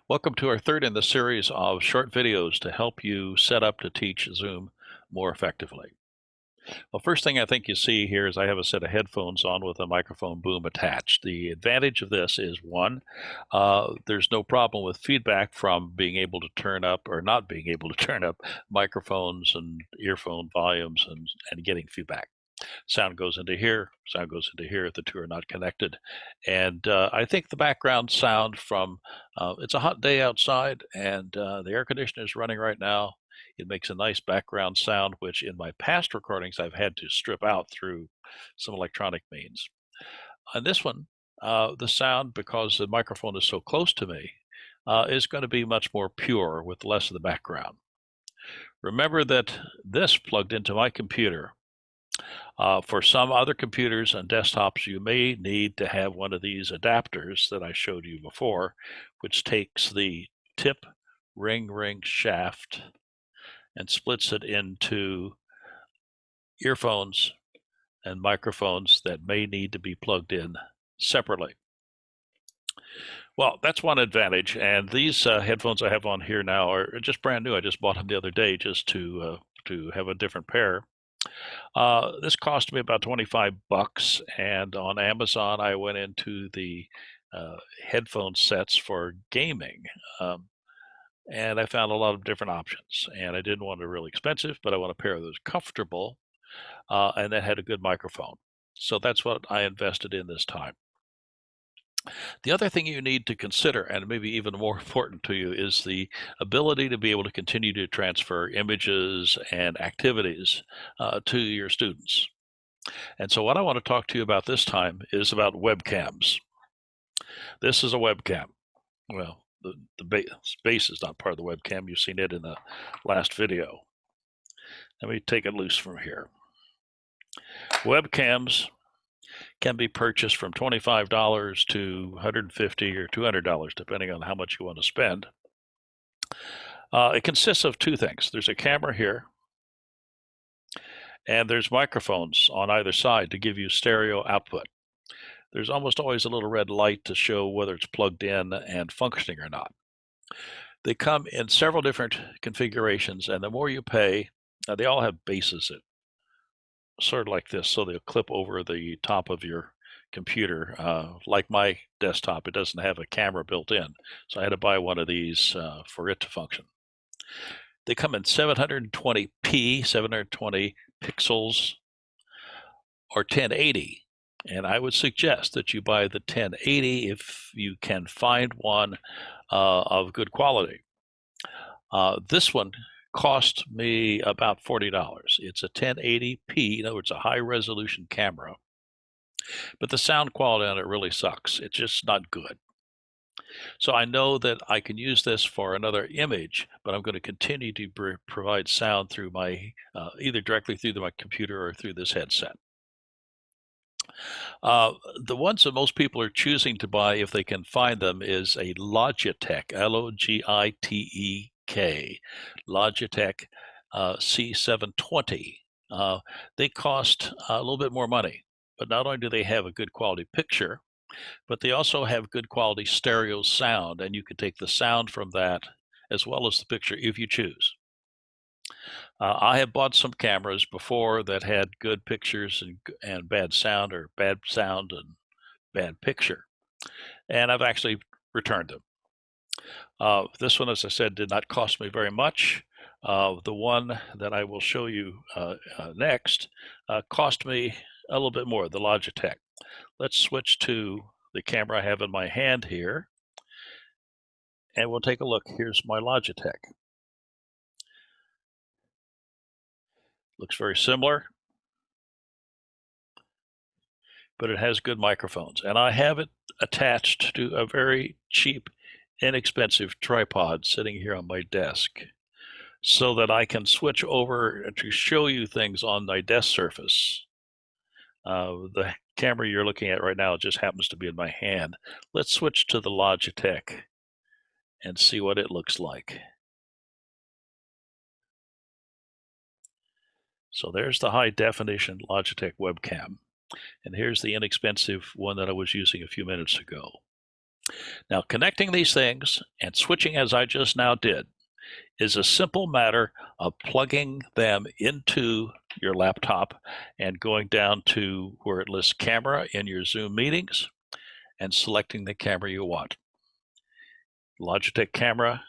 Welcome to our third in the series of short videos to help you set up to teach Zoom more effectively. Well, first thing I think you see here is I have a set of headphones on with a microphone boom attached. The advantage of this is one, there's no problem with feedback from being able to turn up or not being able to turn up microphones and earphone volumes and getting feedback. Sound goes into here, sound goes into here. The two are not connected. And I think the background sound from it's a hot day outside and the air conditioner is running right now. It makes a nice background sound, which in my past recordings I've had to strip out through some electronic means. On this one, the sound, because the microphone is so close to me, is going to be much more pure with less of the background. Remember that this plugged into my computer. For some other computers and desktops, you may need to have one of these adapters that I showed you before, which takes the tip ring shaft and splits it into earphones and microphones that may need to be plugged in separately. Well, that's one advantage, and these headphones I have on here now are just brand new. I just bought them the other day just to have a different pair. This cost me about 25 bucks, and on Amazon I went into the headphone sets for gaming, and I found a lot of different options. And I didn't want a really expensive, but I want a pair that was comfortable and that had a good microphone. So that's what I invested in this time. The other thing you need to consider, and maybe even more important to you, is the ability to be able to continue to transfer images and activities to your students. And so what I want to talk to you about this time is about webcams. This is a webcam. Well, the base is not part of the webcam. You've seen it in the last video. Let me take it loose from here. Webcams can be purchased from $25 to $150 or $200, depending on how much you want to spend. It consists of two things. There's a camera here, and there's microphones on either side to give you stereo output. There's almost always a little red light to show whether it's plugged in and functioning or not. They come in several different configurations, and the more you pay, they all have bases that sort of like this, so they'll clip over the top of your computer. Like my desktop, it doesn't have a camera built in, so I had to buy one of these for it to function. They come in 720p, 720 pixels, or 1080. And I would suggest that you buy the 1080 if you can find one of good quality. This one cost me about $40. It's a 1080p, in other words, a high resolution camera. But the sound quality on it really sucks. It's just not good. So I know that I can use this for another image, but I'm going to continue to provide sound through my, either directly through my computer or through this headset. The ones that most people are choosing to buy, if they can find them, is a Logitech, Logitech, Logitech C720. They cost a little bit more money, but not only do they have a good quality picture, but they also have good quality stereo sound, and you can take the sound from that as well as the picture if you choose. I have bought some cameras before that had good pictures and bad sound, or bad sound and bad picture, and I've actually returned them. This one, as I said, did not cost me very much. The one that I will show you next cost me a little bit more, the Logitech. Let's switch to the camera I have in my hand here, and we'll take a look. Here's my Logitech. Looks very similar, but it has good microphones. And I have it attached to a very cheap, inexpensive tripod sitting here on my desk so that I can switch over to show you things on my desk surface. The camera you're looking at right now just happens to be in my hand. Let's switch to the Logitech and see what it looks like. So there's the high definition Logitech webcam. And here's the inexpensive one that I was using a few minutes ago. Now, connecting these things and switching as I just now did is a simple matter of plugging them into your laptop and going down to where it lists camera in your Zoom meetings and selecting the camera you want. Logitech camera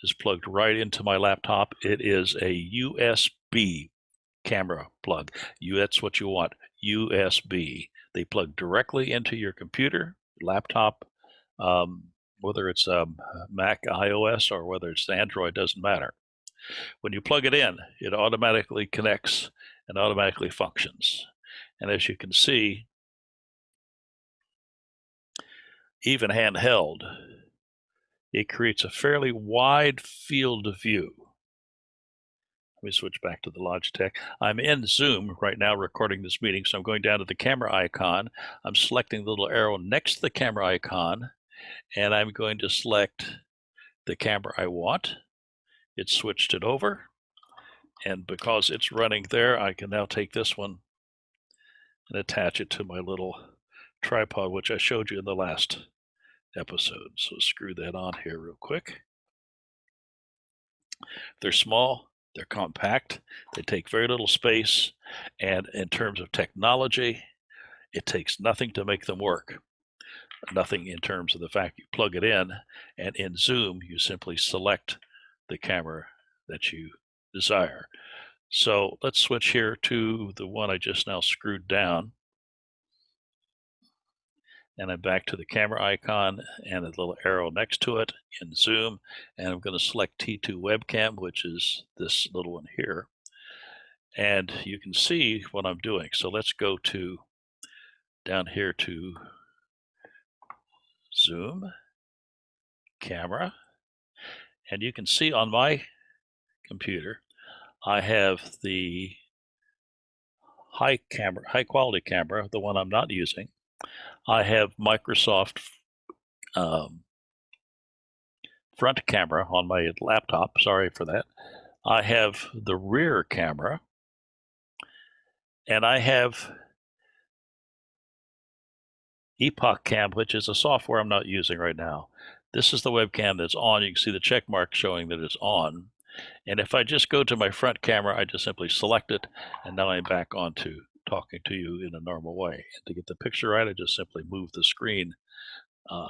is plugged right into my laptop. It is a USB camera plug. That's what you want, USB. They plug directly into your computer, laptop, whether it's Mac iOS or whether it's Android, doesn't matter. When you plug it in, it automatically connects and automatically functions. And as you can see, even handheld, it creates a fairly wide field of view. Let me switch back to the Logitech. I'm in Zoom right now recording this meeting, so I'm going down to the camera icon. I'm selecting the little arrow next to the camera icon, and I'm going to select the camera I want. It switched it over, and because it's running there, I can now take this one and attach it to my little tripod, which I showed you in the last episode. So screw that on here real quick. They're small, they're compact, they take very little space, and in terms of technology, it takes nothing to make them work. Nothing in terms of the fact you plug it in, and in Zoom, you simply select the camera that you desire. So let's switch here to the one I just now screwed down. And I'm back to the camera icon and the little arrow next to it in Zoom. And I'm going to select T2 Webcam, which is this little one here. And you can see what I'm doing. So let's go to down here to Zoom, camera. And you can see on my computer, I have the high quality camera, the one I'm not using. I have Microsoft front camera on my laptop. Sorry for that. I have the rear camera, and I have Epoch Cam, which is a software I'm not using right now. This is the webcam that's on. You can see the check mark showing that it's on. And if I just go to my front camera, I just simply select it, and now I'm back on to talking to you in a normal way. And to get the picture right, I just simply move the screen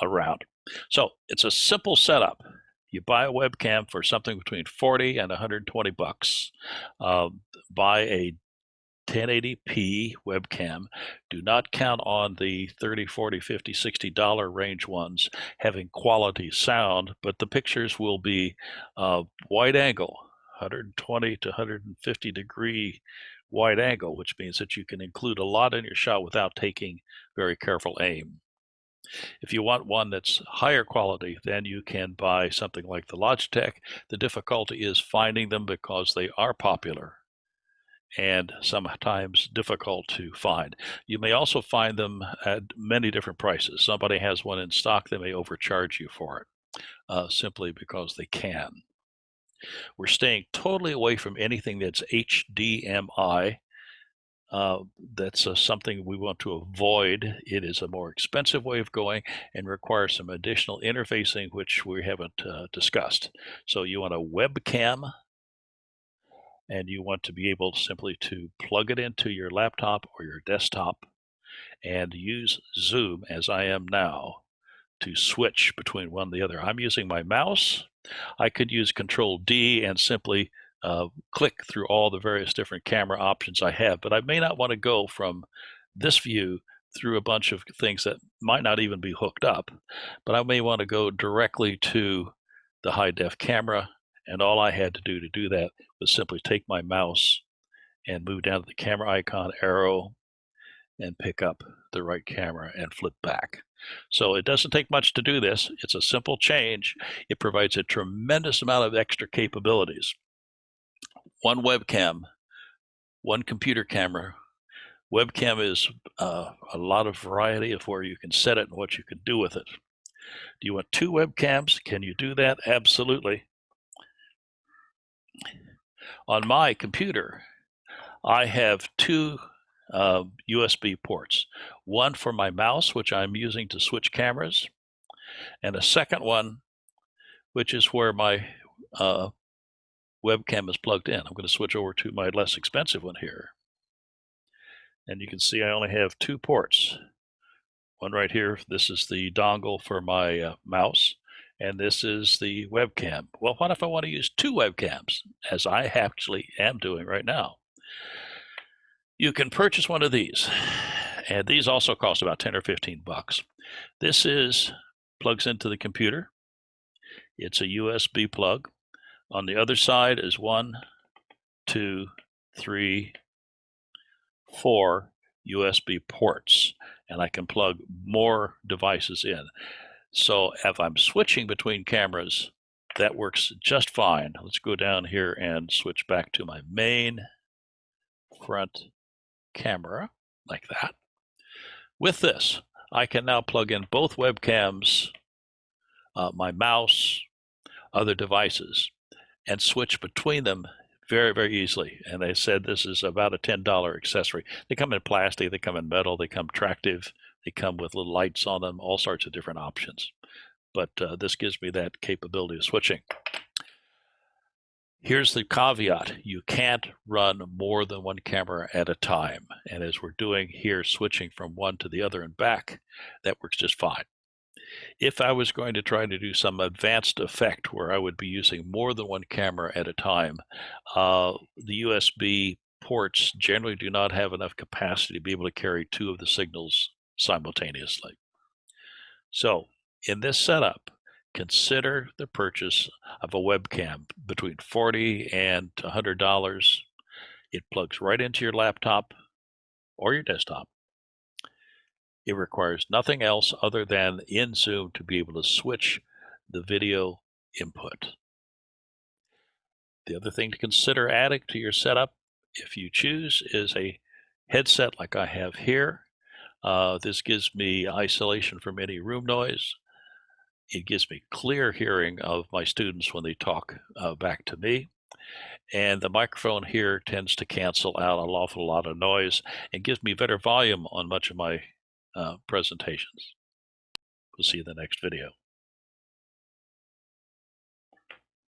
around. So it's a simple setup. You buy a webcam for something between 40 and 120 bucks. Buy a 1080p webcam. Do not count on the 30, 40, 50, $60 range ones having quality sound, but the pictures will be wide angle, 120 to 150 degree wide angle, which means that you can include a lot in your shot without taking very careful aim. If you want one that's higher quality, then you can buy something like the Logitech. The difficulty is finding them because they are popular and sometimes difficult to find. You may also find them at many different prices. Somebody has one in stock, they may overcharge you for it, simply because they can. We're staying totally away from anything that's HDMI. That's something we want to avoid. It is a more expensive way of going and requires some additional interfacing, which we haven't discussed. So you want a webcam, and you want to be able simply to plug it into your laptop or your desktop and use Zoom, as I am now, to switch between one and the other. I'm using my mouse. I could use Control D and simply click through all the various different camera options I have, but I may not want to go from this view through a bunch of things that might not even be hooked up, but I may want to go directly to the high def camera, and all I had to do that was simply take my mouse and move down to the camera icon arrow and pick up the right camera and flip back. So it doesn't take much to do this. It's a simple change. It provides a tremendous amount of extra capabilities. One webcam, one computer camera. Webcam is a lot of variety of where you can set it and what you can do with it. Do you want two webcams? Can you do that? Absolutely. On my computer, I have two USB ports. One for my mouse, which I'm using to switch cameras, and a second one, which is where my webcam is plugged in. I'm going to switch over to my less expensive one here. And you can see I only have 2 ports. One right here, this is the dongle for my mouse, and this is the webcam. Well, what if I want to use 2 webcams, as I actually am doing right now? You can purchase one of these, and these also cost about 10 or 15 bucks. This plugs into the computer. It's a USB plug. On the other side is 1, 2, 3, 4 USB ports, and I can plug more devices in. So if I'm switching between cameras, that works just fine. Let's go down here and switch back to my main front camera, like that. With this, I can now plug in both webcams, my mouse, other devices, and switch between them very, very easily. And they said this is about a $10 accessory. They come in plastic, they come in metal, they come tractive, they come with little lights on them, all sorts of different options. But this gives me that capability of switching. Here's the caveat. You can't run more than one camera at a time. And as we're doing here, switching from one to the other and back, that works just fine. If I was going to try to do some advanced effect where I would be using more than one camera at a time, the USB ports generally do not have enough capacity to be able to carry 2 of the signals simultaneously. So in this setup, consider the purchase of a webcam between $40 and $100. It plugs right into your laptop or your desktop. It requires nothing else other than in Zoom to be able to switch the video input. The other thing to consider adding to your setup, if you choose, is a headset like I have here. This gives me isolation from any room noise. It gives me clear hearing of my students when they talk back to me. And the microphone here tends to cancel out an awful lot of noise and gives me better volume on much of my presentations. We'll see you in the next video.